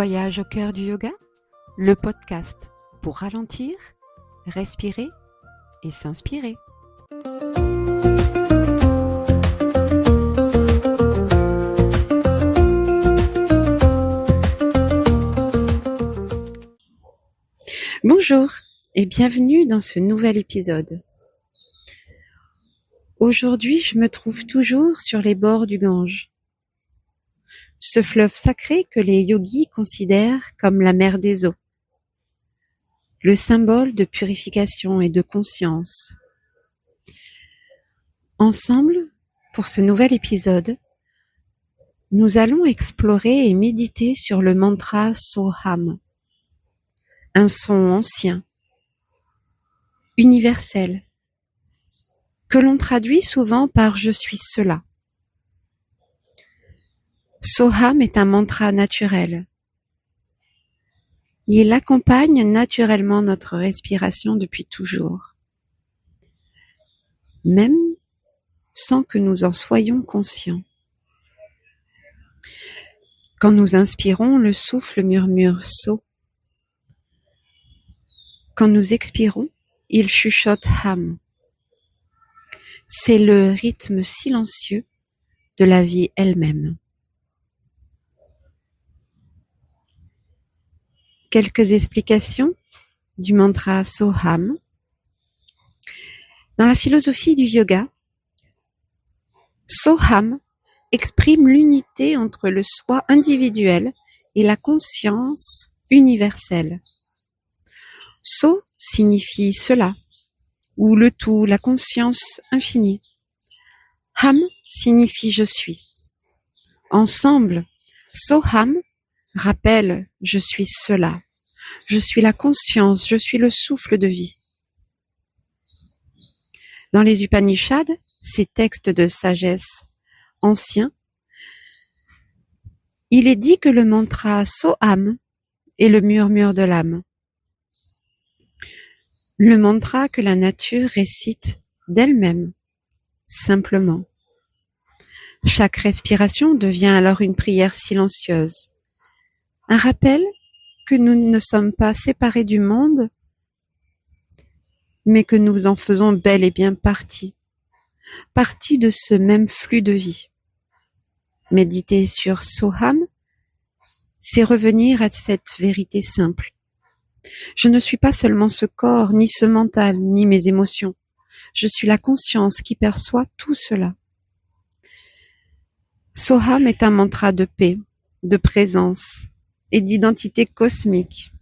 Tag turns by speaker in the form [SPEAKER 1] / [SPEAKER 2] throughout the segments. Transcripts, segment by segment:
[SPEAKER 1] Voyage au cœur du yoga, le podcast pour ralentir, respirer et s'inspirer. Bonjour et bienvenue dans ce nouvel épisode. Aujourd'hui, je me trouve toujours sur les bords du Gange. Ce fleuve sacré que les yogis considèrent comme la mère des eaux, le symbole de purification et de conscience. Ensemble, pour ce nouvel épisode, nous allons explorer et méditer sur le mantra Soham, un son ancien, universel, que l'on traduit souvent par « je suis cela ». Soham est un mantra naturel. Il accompagne naturellement notre respiration depuis toujours, même sans que nous en soyons conscients. Quand nous inspirons, le souffle murmure So. Quand nous expirons, il chuchote Ham. C'est le rythme silencieux de la vie elle-même. Quelques explications du mantra Soham. Dans la philosophie du yoga, Soham exprime l'unité entre le soi individuel et la conscience universelle. So signifie cela, ou le tout, la conscience infinie. Ham signifie je suis. Ensemble, Soham rappelle je suis cela. Je suis la conscience, je suis le souffle de vie. Dans les Upanishads, ces textes de sagesse anciens, il est dit que le mantra Soham est le murmure de l'âme. Le mantra que la nature récite d'elle-même, simplement. Chaque respiration devient alors une prière silencieuse, un rappel que nous ne sommes pas séparés du monde, mais que nous en faisons bel et bien partie de ce même flux de vie. Méditer sur Soham, c'est revenir à cette vérité simple. Je ne suis pas seulement ce corps, ni ce mental, ni mes émotions. Je suis la conscience qui perçoit tout cela. Soham est un mantra de paix, de présence et d'identité cosmique.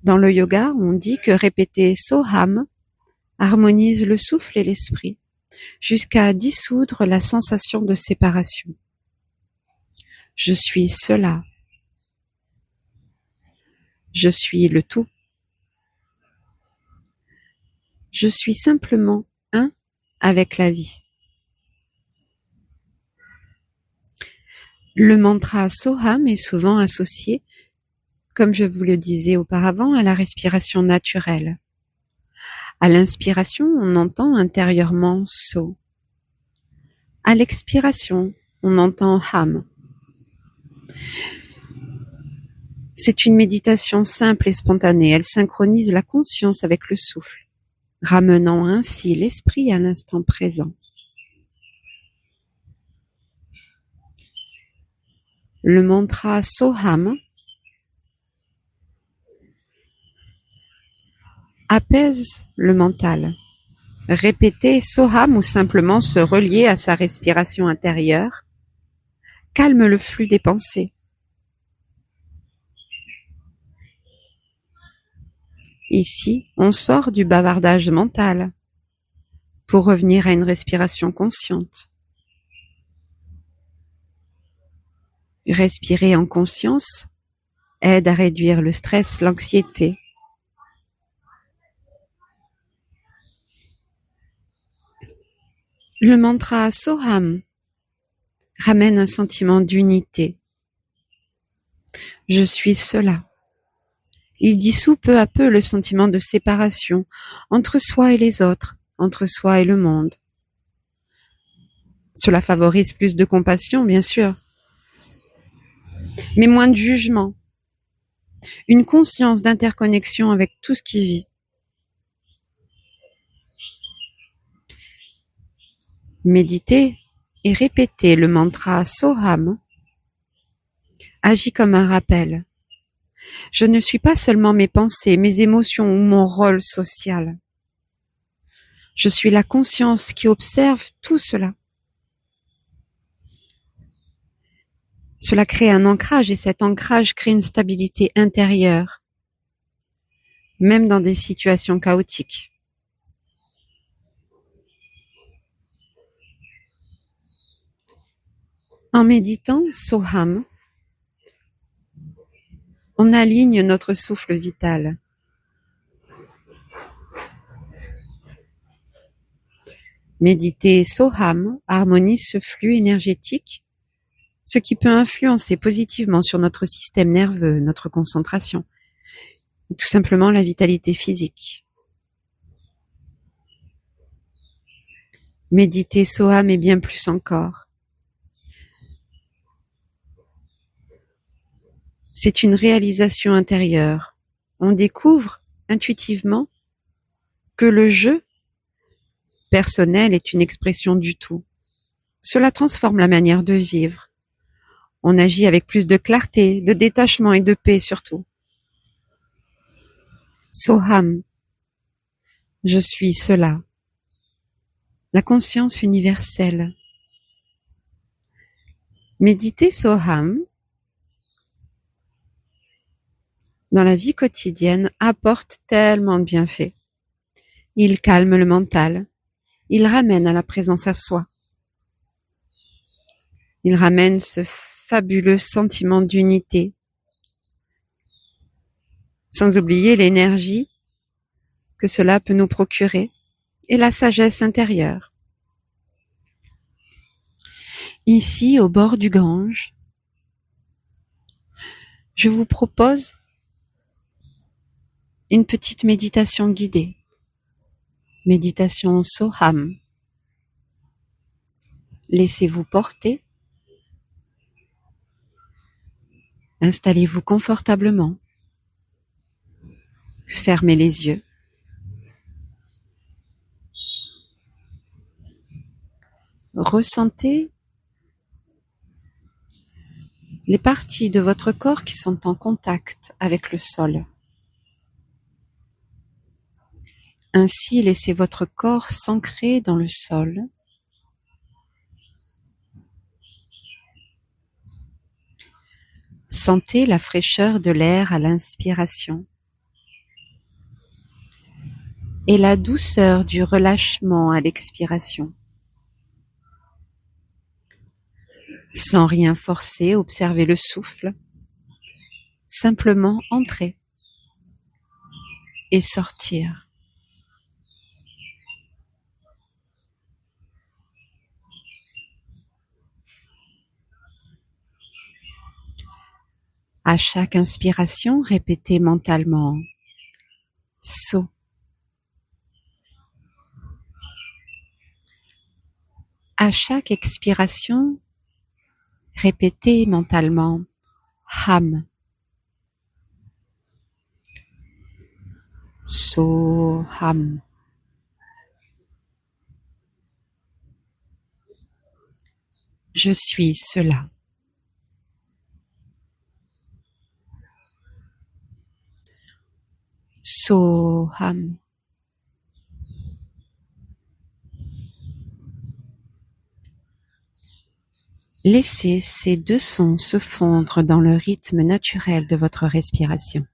[SPEAKER 1] Dans le yoga, on dit que répéter Soham harmonise le souffle et l'esprit, jusqu'à dissoudre la sensation de séparation. Je suis cela. Je suis le tout. Je suis simplement un avec la vie. Le mantra Soham est souvent associé, comme je vous le disais auparavant, à la respiration naturelle. À l'inspiration, on entend intérieurement So. À l'expiration, on entend Ham. C'est une méditation simple et spontanée. Elle synchronise la conscience avec le souffle, ramenant ainsi l'esprit à l'instant présent. Le mantra Soham apaise le mental. Répéter Soham ou simplement se relier à sa respiration intérieure calme le flux des pensées. Ici, on sort du bavardage mental pour revenir à une respiration consciente. Respirer en conscience aide à réduire le stress, l'anxiété. Le mantra Soham ramène un sentiment d'unité. Je suis cela. Il dissout peu à peu le sentiment de séparation entre soi et les autres, entre soi et le monde. Cela favorise plus de compassion, bien sûr. mais moins de jugement, une conscience d'interconnexion avec tout ce qui vit. Méditer et répéter le mantra Soham agit comme un rappel. Je ne suis pas seulement mes pensées, mes émotions ou mon rôle social. Je suis la conscience qui observe tout cela. Cela crée un ancrage et cet ancrage crée une stabilité intérieure, même dans des situations chaotiques. En méditant Soham, on aligne notre souffle vital. Méditer Soham harmonise ce flux énergétique, ce qui peut influencer positivement sur notre système nerveux, notre concentration, et tout simplement la vitalité physique. Méditer Soham est bien plus encore. C'est une réalisation intérieure. On découvre intuitivement que le jeu personnel est une expression du tout. Cela transforme la manière de vivre. On agit avec plus de clarté, de détachement et de paix surtout. Soham, je suis cela. La conscience universelle. Méditer Soham dans la vie quotidienne apporte tellement de bienfaits. Il calme le mental. Il ramène à la présence à soi. Il ramène ce fabuleux sentiment d'unité. Sans oublier l'énergie que cela peut nous procurer et la sagesse intérieure. Ici, au bord du Gange, je vous propose une petite méditation guidée. Méditation Soham. Laissez-vous porter. Installez-vous confortablement. Fermez les yeux. Ressentez les parties de votre corps qui sont en contact avec le sol. Ainsi, laissez votre corps s'ancrer dans le sol. Sentez la fraîcheur de l'air à l'inspiration et la douceur du relâchement à l'expiration. Sans rien forcer, observez le souffle. Simplement entrer et sortir. À chaque inspiration, répétez mentalement So. À chaque expiration, répétez mentalement Ham. Soham. Je suis cela. Soham. Laissez ces deux sons se fondre dans le rythme naturel de votre respiration.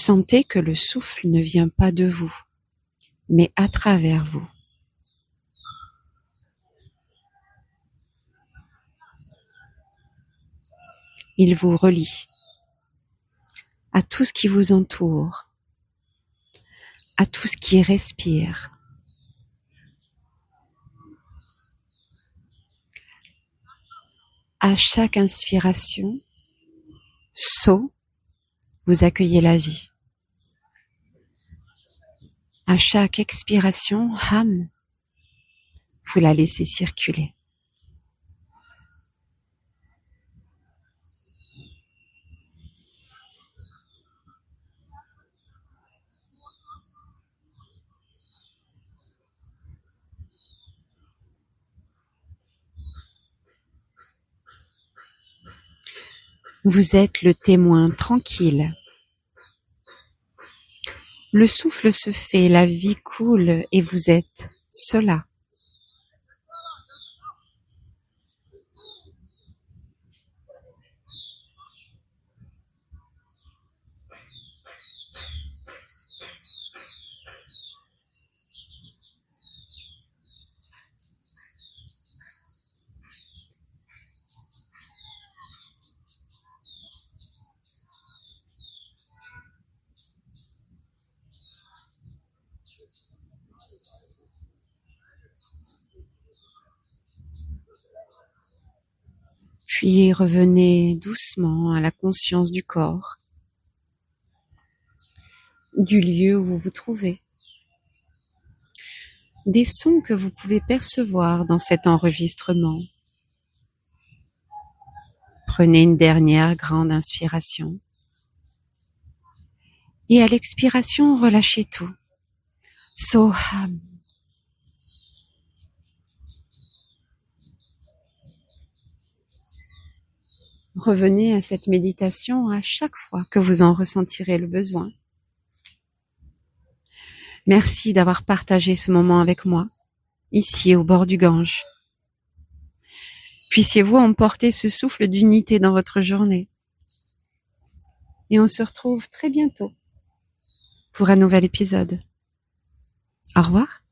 [SPEAKER 1] Sentez que le souffle ne vient pas de vous, mais à travers vous. Il vous relie à tout ce qui vous entoure, à tout ce qui respire. À chaque inspiration, So, vous accueillez la vie. À chaque expiration, Ham, vous la laissez circuler. Vous êtes le témoin tranquille. Le souffle se fait, la vie coule et vous êtes cela. Puis revenez doucement à la conscience du corps, du lieu où vous vous trouvez, des sons que vous pouvez percevoir dans cet enregistrement. Prenez une dernière grande inspiration et à l'expiration, relâchez tout. Soham. Revenez à cette méditation à chaque fois que vous en ressentirez le besoin. Merci d'avoir partagé ce moment avec moi, ici au bord du Gange. Puissiez-vous emporter ce souffle d'unité dans votre journée. Et on se retrouve très bientôt pour un nouvel épisode. Au revoir.